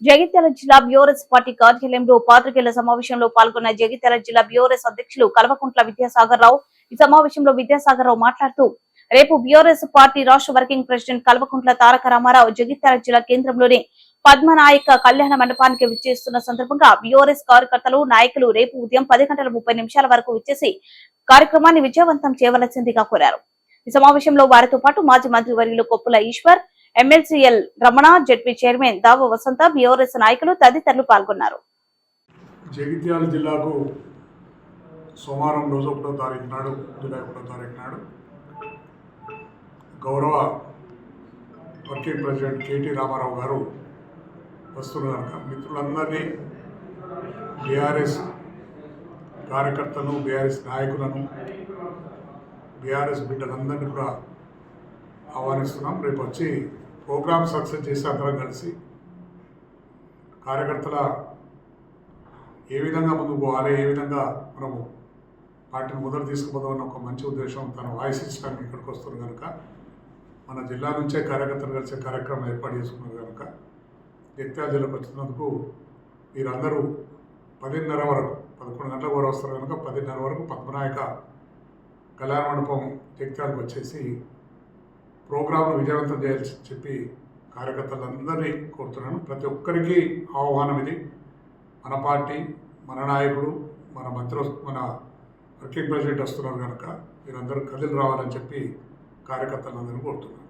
జగిత్యాల జిల్లా BRS party కార్యాలయంలో పాత్రికేయుల సమావేశంలో పాల్గొన్న జగిత్యాల జిల్లా బీఆర్ఎస్ అధ్యక్షులు కల్వకుంట్ల విద్యాసాగర్ రావు. ఈ సమావేశంలో విద్యాసాగర్ రావు మాట్లాడుతూ, రేపు బీఆర్ఎస్ పార్టీ రాష్ట్ర వర్కింగ్ ప్రెసిడెంట్ కల్వకుంట్ల తారక రామారావు జగిత్యాల జిల్లా కేంద్రంలోని పద్మనాయక కళ్యాణ మండపానికి విచ్చేస్తున్న సందర్భంగా బీఆర్ఎస్ కార్యకర్తలు, నాయకులు రేపు ఉదయం 10:30 వరకు విచ్చేసి కార్యక్రమాన్ని విజయవంతం చేయవలసిందిగా కోరారు. ఈ సమావేశంలో వారితో పాటు మాజీ మంత్రివర్యులు కొప్పుల ఈశ్వర్, ఎమ్మెల్సీఎల్ రమణ, జెడ్పీ చైర్మన్ దావ వసంత, బీఆర్ఎస్ నాయకులు తదితరులు పాల్గొన్నారు. జగిత్యాల జిల్లాకు సోమవారం రోజు 1వ తారీఖు నాడు, జూలై 1వ తారీఖు నాడు గౌరవ వర్కింగ్ ప్రెసిడెంట్ కేటీ రామారావు గారు వస్తున్నారు కనుక మిత్రులందరినీ, బీఆర్ఎస్ కార్యకర్తలను, బీఆర్ఎస్ నాయకులను, బీఆర్ఎస్ బిడ్డలందరినీ కూడా ఆహ్వానిస్తున్నాం. రేపు వచ్చి ప్రోగ్రామ్ సక్సెస్ చేసి అందరం కలిసి కార్యకర్తల ఏ విధంగా ముందుకు పోవాలి, ఏ విధంగా మనము పార్టీని మొదలు తీసుకుపోదామన్న ఒక మంచి ఉద్దేశం తన వాయిస్ ఇచ్చడానికి ఇక్కడికి వస్తున్నారు కనుక మన జిల్లా నుంచే కార్యకర్తలు కలిసే కార్యక్రమం ఏర్పాటు చేసుకున్నారు కనుక జగిత్యాల జిల్లాకు వచ్చినందుకు మీరందరూ 10:30 వరకు, 11 గంటల వరకు వస్తారు కనుక 10:30 వరకు పద్మనాయక కళ్యాణ మండపం జగిత్యాలకు వచ్చేసి ప్రోగ్రాంను విజయవంతం చేయాలని చెప్పి కార్యకర్తలందరినీ కోరుతున్నాను. ప్రతి ఒక్కరికి ఆహ్వానం ఇది. మన పార్టీ, మన నాయకుడు, మన మన వర్కింగ్ ప్రెసిడెంట్ వస్తున్నారు కనుక మీరందరూ కదిలి రావాలని చెప్పి కార్యకర్తలందరినీ కోరుతున్నాను.